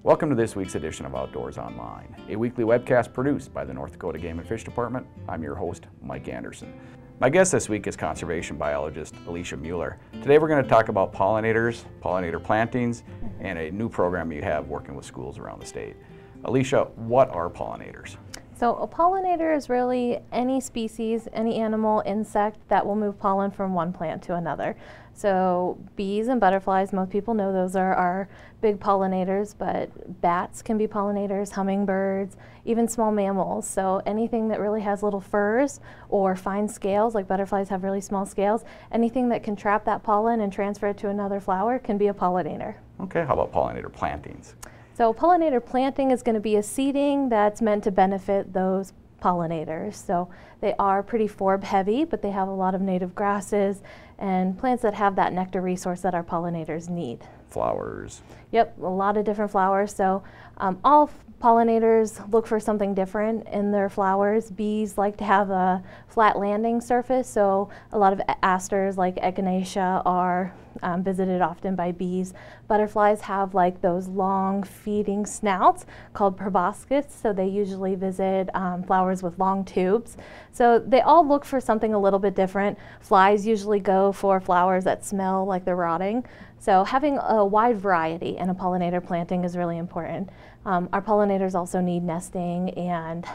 Welcome to this week's edition of Outdoors Online, a weekly webcast produced by the North Dakota Game and Fish Department. I'm your host, Mike Anderson. My guest this week is conservation biologist Alicia Mueller. Today we're going to talk about pollinators, pollinator plantings, and a new program you have working with schools around the state. Alicia, what are pollinators? So a pollinator is really any species, any animal, insect that will move pollen from one plant to another. So bees and butterflies, most people know those are our big pollinators, but bats can be pollinators, hummingbirds, even small mammals. So anything that really has little furs or fine scales, like butterflies have really small scales, anything that can trap that pollen and transfer it to another flower can be a pollinator. Okay, how about pollinator plantings? So pollinator planting is going to be a seeding that's meant to benefit those pollinators. So they are pretty forb heavy, but they have a lot of native grasses and plants that have that nectar resource that our pollinators need. Flowers. Yep, a lot of different flowers. So all pollinators look for something different in their flowers. Bees like to have a flat landing surface, so a lot of asters like echinacea are visited often by bees. Butterflies have like those long feeding snouts called proboscis, so they usually visit flowers with long tubes. So they all look for something a little bit different. Flies usually go for flowers that smell like they're rotting. So having a wide variety in a pollinator planting is really important. Our pollinators also need nesting and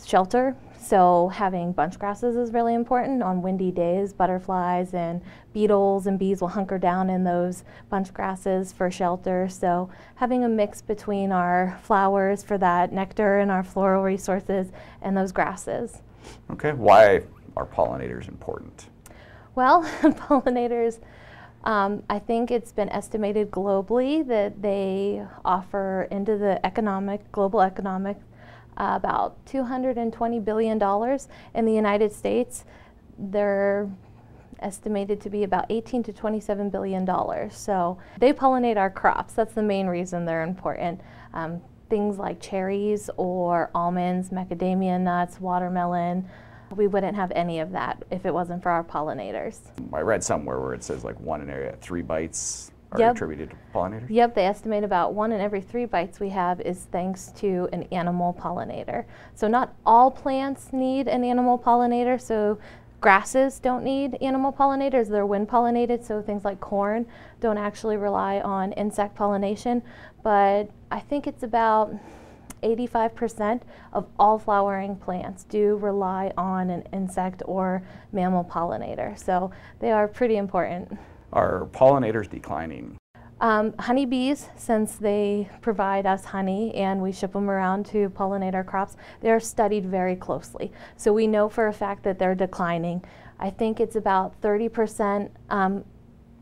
shelter, so having bunch grasses is really important. On windy days, butterflies and beetles and bees will hunker down in those bunch grasses for shelter. So having a mix between our flowers for that nectar and our floral resources and those grasses. Okay, why are pollinators important? Well, pollinators, I think it's been estimated globally that they offer into the global economic, about $220 billion. In the United States, they're estimated to be about $18 to $27 billion. So they pollinate our crops. That's the main reason they're important. Things like cherries or almonds, macadamia nuts, watermelon. We wouldn't have any of that if it wasn't for our pollinators. I read somewhere where it says like 1 in every 3 bites are attributed to pollinators? Yep, they estimate about 1 in every 3 bites we have is thanks to an animal pollinator. So not all plants need an animal pollinator, so grasses don't need animal pollinators, they're wind pollinated, so things like corn don't actually rely on insect pollination, but I think it's about 85% of all flowering plants do rely on an insect or mammal pollinator, so they are pretty important. Are pollinators declining? Honeybees, since they provide us honey and we ship them around to pollinate our crops, they are studied very closely. So we know for a fact that they're declining. I think it's about 30%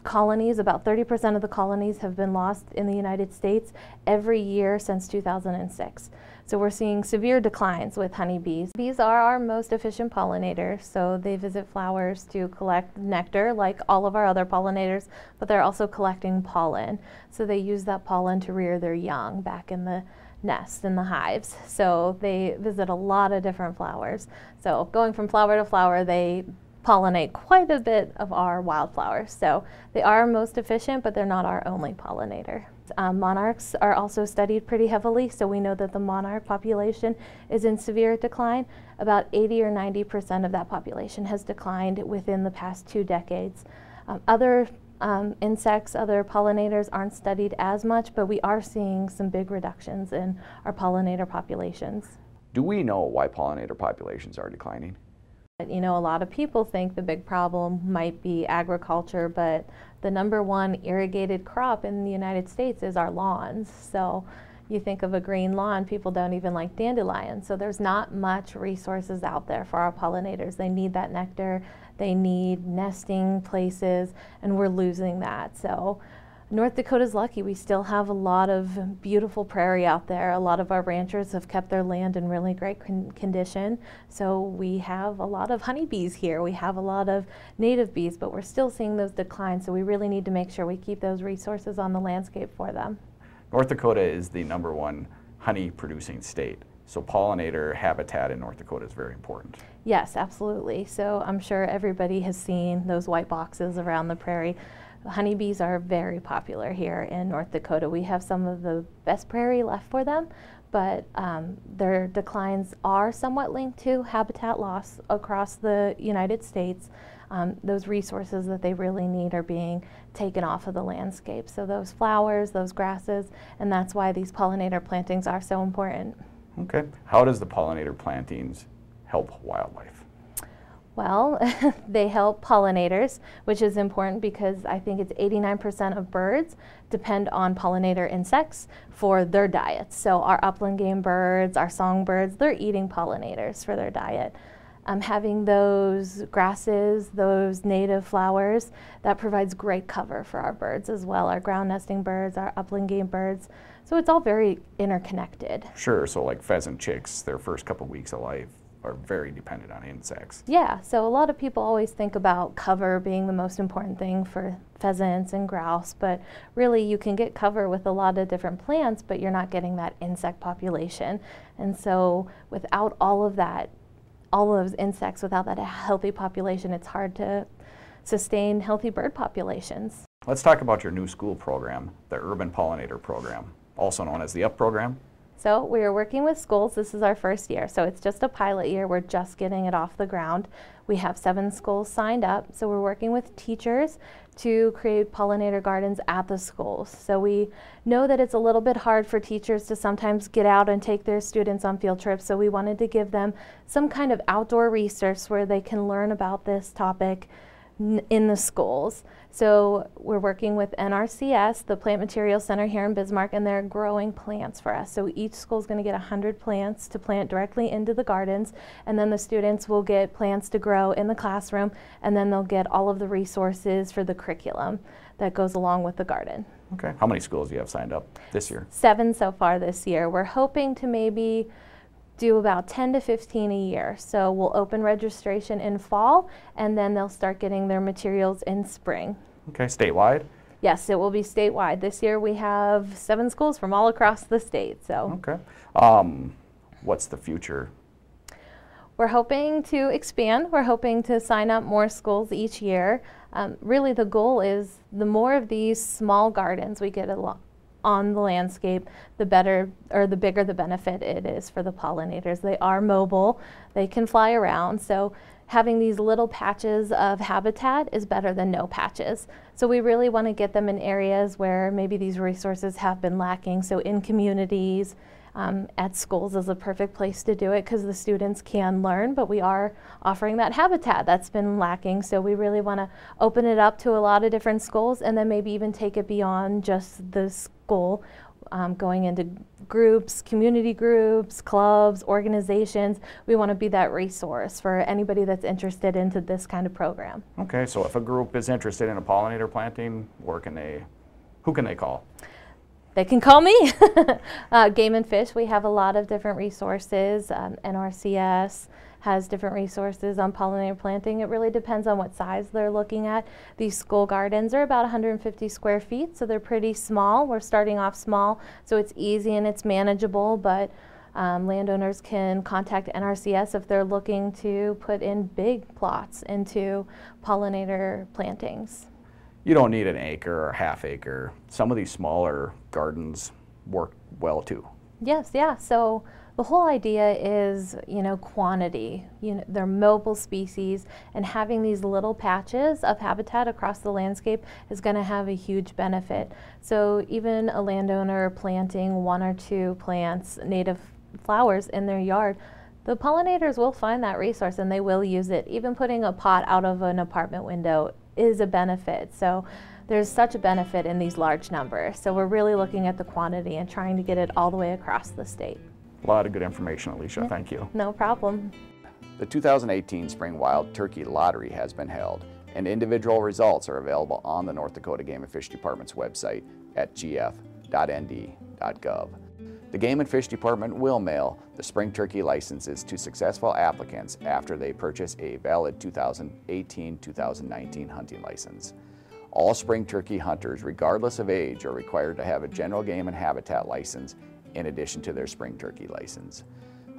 colonies, about 30% of the colonies have been lost in the United States every year since 2006. So we're seeing severe declines with honeybees. Bees are our most efficient pollinators, so they visit flowers to collect nectar like all of our other pollinators, but they're also collecting pollen. So they use that pollen to rear their young back in the nest in the hives. So they visit a lot of different flowers. So going from flower to flower, they pollinate quite a bit of our wildflowers. So they are most efficient, but they're not our only pollinator. Monarchs are also studied pretty heavily, so we know that the monarch population is in severe decline. About 80 or 90% of that population has declined within the past 2 decades. Other insects, other pollinators aren't studied as much, but we are seeing some big reductions in our pollinator populations. Do we know why pollinator populations are declining? You know, a lot of people think the big problem might be agriculture, but the #1 irrigated crop in the United States is our lawns. So you think of a green lawn, people don't even like dandelions. So there's not much resources out there for our pollinators. They need that nectar, they need nesting places, and we're losing that. So North Dakota's lucky. We still have a lot of beautiful prairie out there. A lot of our ranchers have kept their land in really great condition. So we have a lot of honeybees here. We have a lot of native bees, but we're still seeing those declines. So we really need to make sure we keep those resources on the landscape for them. North Dakota is the #1 honey producing state. So pollinator habitat in North Dakota is very important. Yes, absolutely. So I'm sure everybody has seen those white boxes around the prairie. Honeybees are very popular here in North Dakota. We have some of the best prairie left for them, but their declines are somewhat linked to habitat loss across the United States. Those resources that they really need are being taken off of the landscape. So those flowers, those grasses, and that's why these pollinator plantings are so important. Okay. How does the pollinator plantings help wildlife? Well, they help pollinators, which is important because I think it's 89% of birds depend on pollinator insects for their diets. So our upland game birds, our songbirds, they're eating pollinators for their diet. Having those grasses, those native flowers, that provides great cover for our birds as well, our ground nesting birds, our upland game birds. So it's all very interconnected. Sure, so like pheasant chicks, their first couple weeks of life are very dependent on insects. Yeah, so a lot of people always think about cover being the most important thing for pheasants and grouse, but really you can get cover with a lot of different plants, but you're not getting that insect population. And so without all of that, all of those insects, without that healthy population, it's hard to sustain healthy bird populations. Let's talk about your new school program, the Urban Pollinator Program, also known as the UP program. So we are working with schools. This is our first year, so it's just a pilot year. We're just getting it off the ground. We have 7 schools signed up, so we're working with teachers to create pollinator gardens at the schools. So we know that it's a little bit hard for teachers to sometimes get out and take their students on field trips, so we wanted to give them some kind of outdoor resource where they can learn about this topic in the schools. So we're working with NRCS, the Plant Materials Center here in Bismarck, and they're growing plants for us. So each school is going to get 100 plants to plant directly into the gardens, and then the students will get plants to grow in the classroom, and then they'll get all of the resources for the curriculum that goes along with the garden. Okay. How many schools do you have signed up this year? 7 so far this year. We're hoping to maybe do about 10 to 15 a year. So we'll open registration in fall, and then they'll start getting their materials in spring. Okay, statewide? Yes, it will be statewide. This year we have 7 schools from all across the state. So okay. What's the future? We're hoping to expand. We're hoping to sign up more schools each year. Really the goal is the more of these small gardens we get on the landscape, the better, or the bigger the benefit it is for the pollinators. They are mobile, they can fly around, so having these little patches of habitat is better than no patches. So we really want to get them in areas where maybe these resources have been lacking, so in communities, at schools is a perfect place to do it because the students can learn, but we are offering that habitat that's been lacking. So we really want to open it up to a lot of different schools, and then maybe even take it beyond just the school, going into groups, community groups, clubs, organizations. We want to be that resource for anybody that's interested into this kind of program. Okay, so if a group is interested in a pollinator planting, who can they call? They can call me. Game and Fish, we have a lot of different resources. NRCS has different resources on pollinator planting. It really depends on what size they're looking at. These school gardens are about 150 square feet, so they're pretty small. We're starting off small, so it's easy and it's manageable, but landowners can contact NRCS if they're looking to put in big plots into pollinator plantings. You don't need an acre or half acre. Some of these smaller gardens work well too. Yes, yeah. So the whole idea is, quantity. They're mobile species, and having these little patches of habitat across the landscape is going to have a huge benefit. So even a landowner planting 1 or 2 plants, native flowers in their yard, the pollinators will find that resource and they will use it. Even putting a pot out of an apartment window is a benefit. So there's such a benefit in these large numbers. So we're really looking at the quantity and trying to get it all the way across the state. A lot of good information, Alicia. Yeah. Thank you. No problem. The 2018 Spring Wild Turkey Lottery has been held, and individual results are available on the North Dakota Game and Fish Department's website at gf.nd.gov. The Game and Fish Department will mail the spring turkey licenses to successful applicants after they purchase a valid 2018-2019 hunting license. All spring turkey hunters, regardless of age, are required to have a general game and habitat license in addition to their spring turkey license.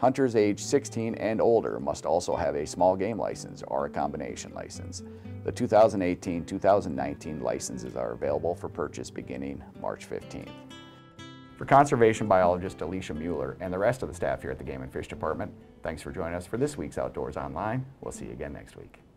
Hunters age 16 and older must also have a small game license or a combination license. The 2018-2019 licenses are available for purchase beginning March 15th. For conservation biologist Alicia Mueller and the rest of the staff here at the Game and Fish Department, thanks for joining us for this week's Outdoors Online. We'll see you again next week.